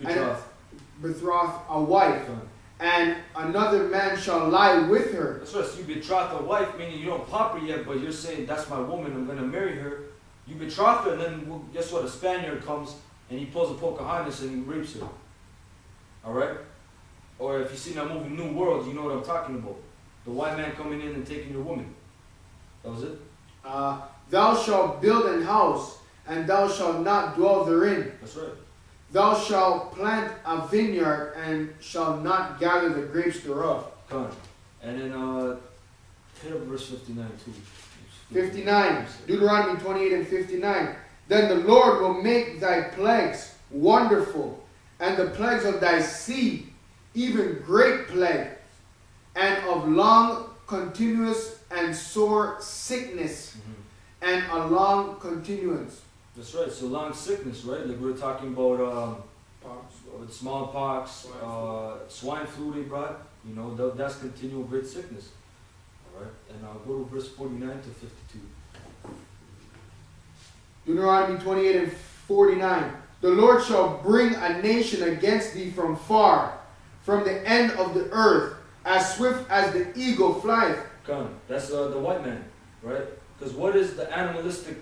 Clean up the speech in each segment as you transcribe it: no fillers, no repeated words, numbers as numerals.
betroth a wife, and another man shall lie with her. That's right. So you betroth a wife, meaning you don't pop her yet, but you're saying that's my woman. I'm gonna marry her. You betroth her, and then guess what? A Spaniard comes and he pulls a Pocahontas and he rapes her. All right. Or if you see that movie New World, you know what I'm talking about. The white man coming in and taking your woman. That was it. Thou shalt build an house, and thou shalt not dwell therein. That's right. Thou shalt plant a vineyard, and shalt not gather the grapes thereof. Come on. And then hit up verse 59 too. 59. Deuteronomy 28 and 59. Then the Lord will make thy plagues wonderful, and the plagues of thy seed, even great plague, and of long, continuous, and sore sickness, and a long continuance. That's right. So long sickness, right? Like we were talking about smallpox, swine flu they brought. You know, that's continual great sickness. All right. And I'll go to verse 49 to 52. Deuteronomy 28 and 49. The Lord shall bring a nation against thee from far, from the end of the earth, as swift as the eagle flieth. Come, that's the white man, right? Because what is the animalistic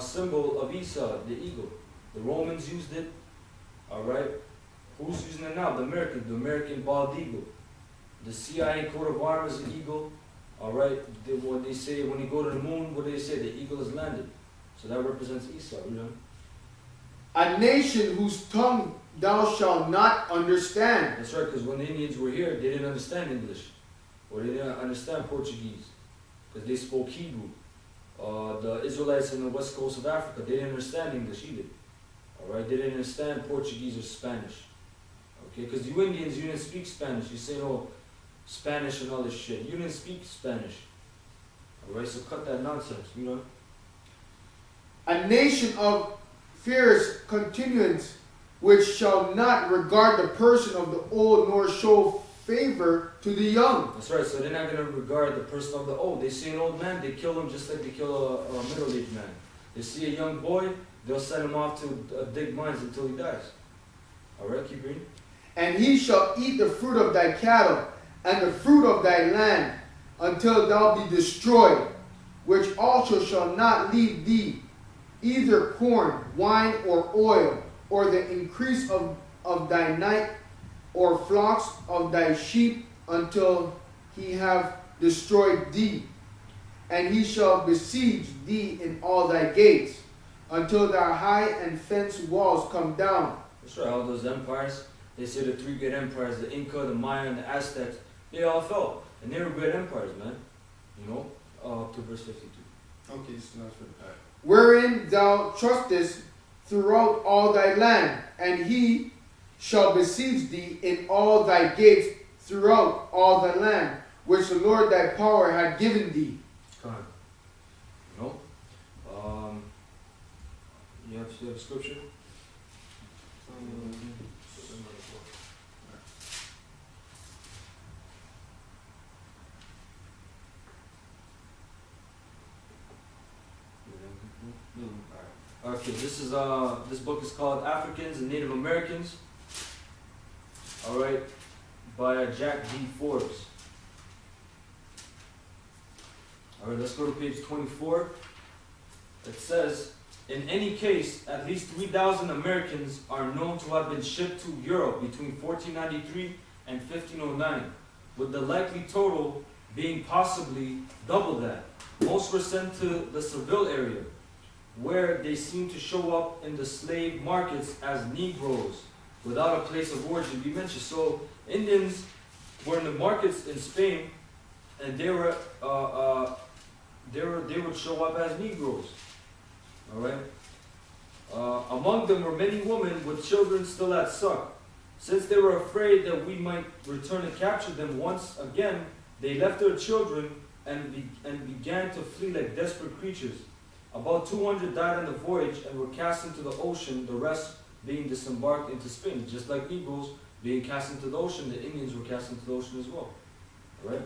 symbol of Esau? The eagle. The Romans used it, all right? Who's using it now? The American bald eagle. The CIA coat of arms is an eagle, all right? When they say, when you go to the moon, what do they say? The eagle has landed. So that represents Esau, you know? A nation whose tongue thou shalt not understand. That's right, because when the Indians were here, they didn't understand English. Or they didn't understand Portuguese. Because they spoke Hebrew. The Israelites on the west coast of Africa, they didn't understand English either. Alright, they didn't understand Portuguese or Spanish. Okay, because you Indians, you didn't speak Spanish. You say, oh, Spanish and all this shit. You didn't speak Spanish. Alright, so cut that nonsense, you know? A nation of fierce continuance, which shall not regard the person of the old, nor show favor to the young. That's right, so they're not going to regard the person of the old. They see an old man, they kill him just like they kill a middle-aged man. They see a young boy, they'll send him off to dig mines until he dies. Alright, keep reading. And he shall eat the fruit of thy cattle, and the fruit of thy land, until thou be destroyed, which also shall not leave thee, either corn, wine, or oil, or the increase of thy night, or flocks of thy sheep, until he have destroyed thee. And he shall besiege thee in all thy gates, until thy high and fenced walls come down. That's right, all those empires, they say the three great empires, the Inca, the Maya, and the Aztecs, they all fell. And they were great empires, man. You know, up to verse 52. Okay, so that's for that. Wherein thou trustest throughout all thy land, and he shall besiege thee in all thy gates throughout all the land, which the Lord thy power had given thee. Come on. You know? You have a scripture? Okay, this book is called Africans and Native Americans. All right, by Jack D. Forbes. All right, let's go to page 24. It says, in any case, at least 3,000 Americans are known to have been shipped to Europe between 1493 and 1509, with the likely total being possibly double that. Most were sent to the Seville area, where they seem to show up in the slave markets as Negroes, without a place of origin be mentioned. So Indians were in the markets in Spain, and they would show up as Negroes. All right. Among them were many women with children still at suck. Since they were afraid that we might return and capture them once again, they left their children and began to flee like desperate creatures. About 200 died on the voyage and were cast into the ocean, the rest being disembarked into Spain. Just like Negroes being cast into the ocean, the Indians were cast into the ocean as well. Right?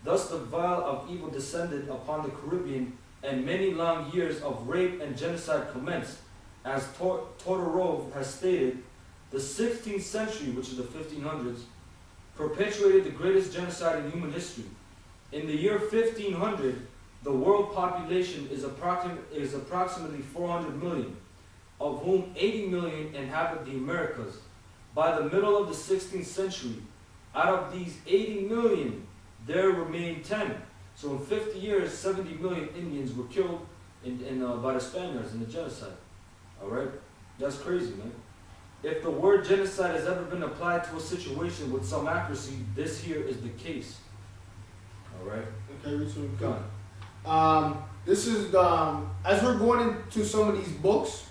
Thus the vial of evil descended upon the Caribbean, and many long years of rape and genocide commenced. As Todorov has stated, The 16th century, which is the 1500s, perpetuated the greatest genocide in human history. In the year 1500, the world population is approximately 400 million, of whom 80 million inhabit the Americas. By the middle of the 16th century, out of these 80 million, there remained 10. So in 50 years, 70 million Indians were killed by the Spaniards in the genocide. Alright? That's crazy, man. If the word genocide has ever been applied to a situation with some accuracy, this here is the case. Alright? Okay, read some good. This is as we're going into some of these books,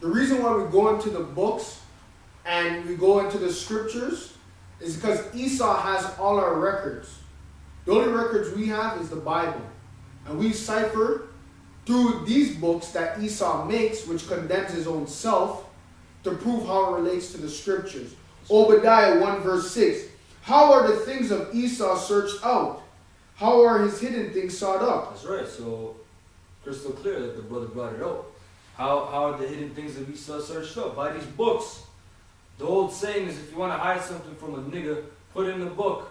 the reason why we go into the books and we go into the scriptures is because Esau has all our records. The only records we have is the Bible. And we cipher through these books that Esau makes, which condemns his own self, to prove how it relates to the scriptures. Obadiah 1 verse 6. How are the things of Esau searched out? How are his hidden things sought up? That's right. So, crystal clear that the brother brought it out. How are the hidden things of Esau searched up? By these books. The old saying is, if you want to hide something from a nigga, put it in the book.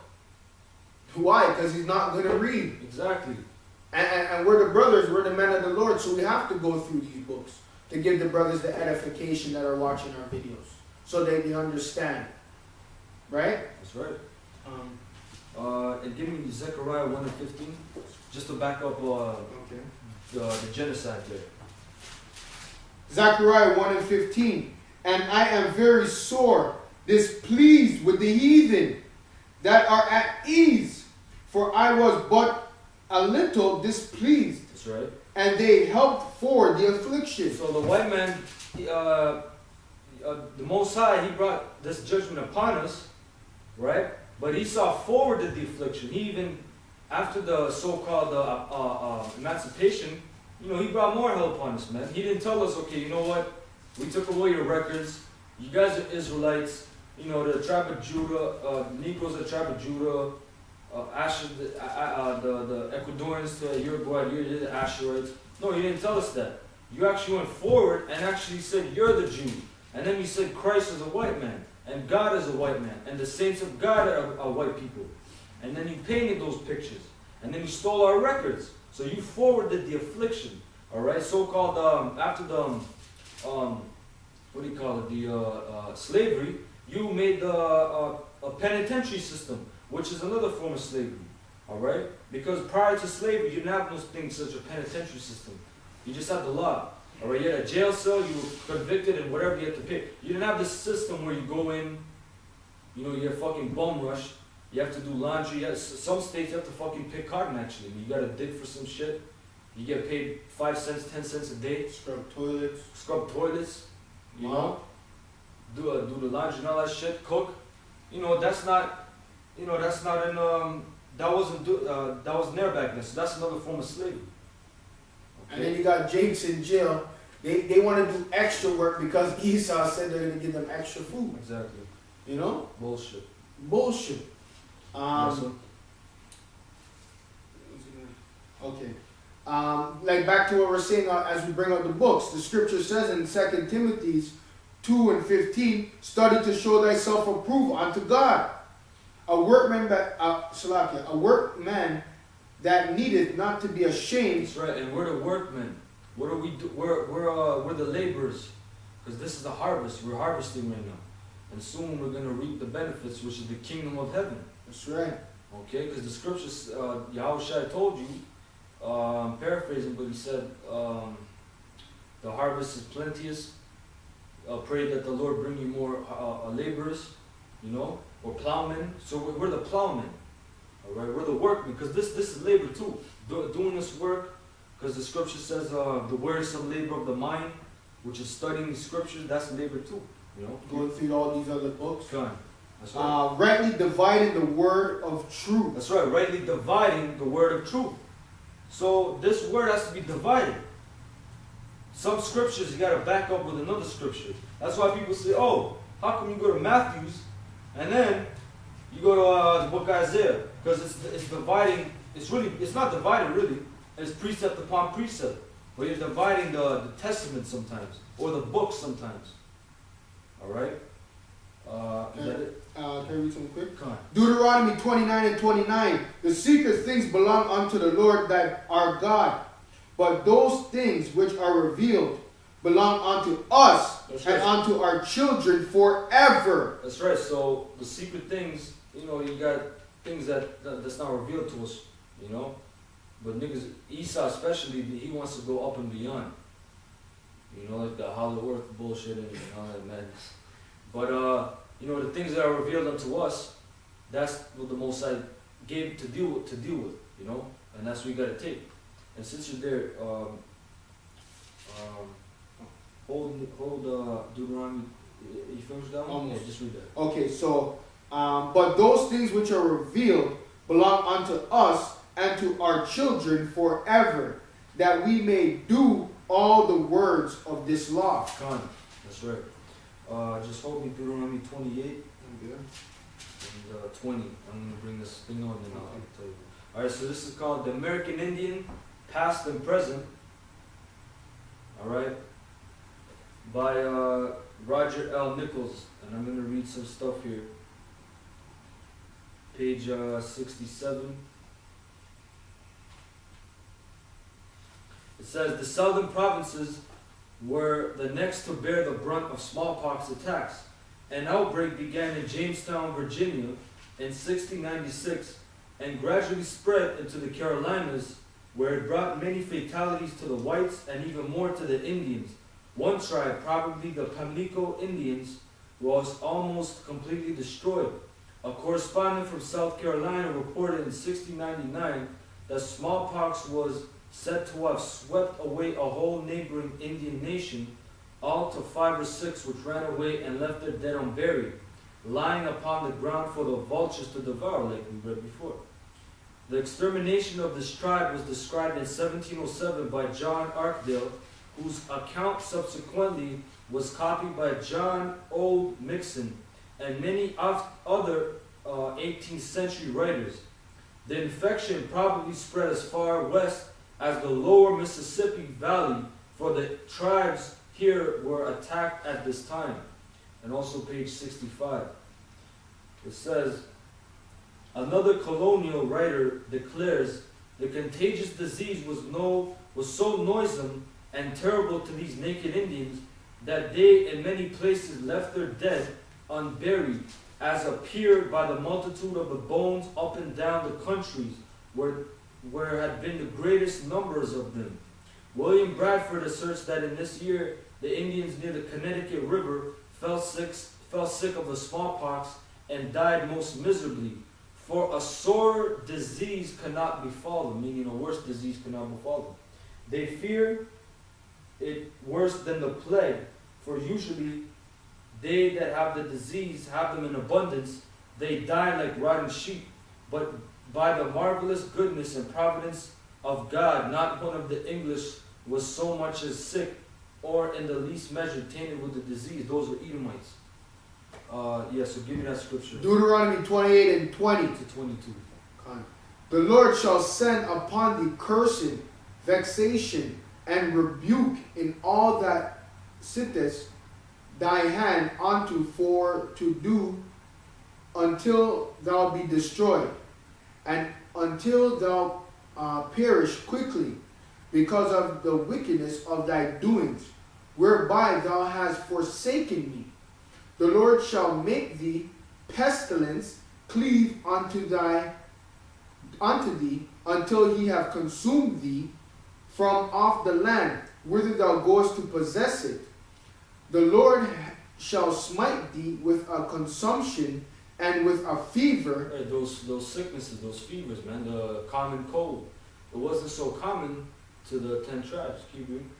Why? Because he's not going to read. Exactly. And we're the brothers, we're the men of the Lord, so we have to go through these books to give the brothers the edification that are watching our videos, so they understand. Right? That's right. And give me Zechariah 1 and 15, just to back up the genocide there. Zechariah 1 and 15. And I am very sore displeased with the heathen that are at ease, for I was but a little displeased. That's right. And they helped for the affliction. So the white man, the Most High, he brought this judgment upon us, right? But Esau forwarded the affliction. He even, after the so-called emancipation, he brought more hell upon us, man. He didn't tell us, okay, you know what? We took away your records. You guys are Israelites. The tribe of Judah, Negroes of the tribe of Judah, Asher, the Ecuadorians to Uruguay, you're the Asherites. No, you didn't tell us that. You actually went forward and actually said you're the Jew. And then you said Christ is a white man, and God is a white man, and the saints of God are white people. And then you painted those pictures. And then you stole our records. So you forwarded the affliction. Alright, so-called, after the, what do you call it, the slavery, you made a penitentiary system, which is another form of slavery. Alright? Because prior to slavery, you didn't have no thing such a penitentiary system. You just had the law. Alright, you had a jail cell, you were convicted, and whatever you had to pay. You didn't have this system where you go in, you get fucking bum rush, you have to do laundry. Some states you have to fucking pick cotton actually. You gotta dig for some shit. You get paid 5 cents, 10 cents a day. Scrub toilets. Scrub toilets. You know? Do the laundry and all that shit. Cook. That's not in that wasn't there back then. So that's another form of slavery. Okay. And then you got Jakes in jail. They want to do extra work because Esau said they're going to give them extra food. Exactly. Bullshit. Yes, sir. Okay. Like back to what we're saying as we bring up the books. The scripture says in 2 Timothy 2 and 15, study to show thyself approved unto God. A workman that needeth not to be ashamed. That's right, and we're the workmen. What do we do? We're the laborers. Because this is the harvest. We're harvesting right now. And soon we're going to reap the benefits, which is the kingdom of heaven. That's right. Okay, because the scriptures, Yahushua told you, paraphrasing, but he said, the harvest is plenteous. Pray that the Lord bring you more laborers, or plowmen. So we're the plowmen. All right, we're the workmen, because this is labor too. Doing this work, because the scripture says the wearisome labor of the mind, which is studying the scriptures, that's labor too. Going through all these other books. That's right. Rightly dividing the word of truth. That's right, rightly dividing the word of truth. So this word has to be divided. Some scriptures you got to back up with another scripture. That's why people say, oh, how come you go to Matthew's and then you go to the book of Isaiah? Because it's dividing, it's not divided really, it's precept upon precept. But you're dividing the testament sometimes, or the book sometimes. Alright? Con. Deuteronomy 29 and 29. The secret things belong unto the Lord that our God, but those things which are revealed belong unto us and unto our children forever. That's right. So the secret things, you know, you got things that's not revealed to us, you know. But niggas, Esau especially, he wants to go up and beyond. You know, like the hollow earth bullshit and all that madness. But you know, the things that are revealed unto us, that's what the Most High gave to deal with, you know, and that's what we gotta take. And since you're there, hold Deuteronomy. You finished that one? Almost. Yeah, just read that. Okay, so but those things which are revealed belong unto us and to our children forever, that we may do all the words of this law. Con. That's right. Just hold me Deuteronomy 28 and 20. I'm going to bring this thing on and I'll tell you. Alright, so this is called The American Indian, Past and Present. Alright. By Roger L. Nichols. And I'm going to read some stuff here. Page 67. It says, the southern provinces were the next to bear the brunt of smallpox attacks. An outbreak began in Jamestown, Virginia in 1696 and gradually spread into the Carolinas, where it brought many fatalities to the whites and even more to the Indians. One tribe, probably the Pamlico Indians, was almost completely destroyed. A correspondent from South Carolina reported in 1699 that smallpox was said to have swept away a whole neighboring Indian nation, all to 5 or 6 which ran away and left their dead unburied, lying upon the ground for the vultures to devour, like we read before. The extermination of this tribe was described in 1707 by John Arkdale, whose account subsequently was copied by John O. Mixon and many other 18th century writers. The infection probably spread as far west as the lower Mississippi Valley, for the tribes here were attacked at this time. And also page 65. It says, another colonial writer declares the contagious disease was so noisome and terrible to these naked Indians that they in many places left their dead unburied, as appeared by the multitude of the bones up and down the countries where had been the greatest numbers of them. William Bradford asserts that in this year the Indians near the Connecticut River fell sick of the smallpox and died most miserably. For a sore disease cannot befall them, meaning a worse disease cannot befall them. They fear it worse than the plague, for usually they that have the disease have them in abundance. They die like rotten sheep, but by the marvelous goodness and providence of God, not one of the English was so much as sick, or in the least measure tainted with the disease. Those were Edomites. So give me that scripture. Deuteronomy 28 and 20 to 22. The Lord shall send upon thee cursing, vexation, and rebuke in all that sittest thy hand unto for to do, until thou be destroyed, and until thou perish quickly, because of the wickedness of thy doings, whereby thou hast forsaken me. The Lord shall make thee pestilence cleave unto thee until he have consumed thee from off the land whither thou goest to possess it. The Lord shall smite thee with a consumption and with a fever. Hey, those sicknesses, those fevers, man, the common cold. It wasn't so common to the 10 tribes. Keep reading.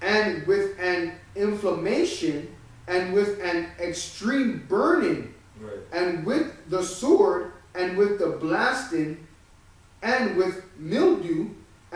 And with an inflammation, and with an extreme burning, right, and with the sword, and with the blasting, and with mildew,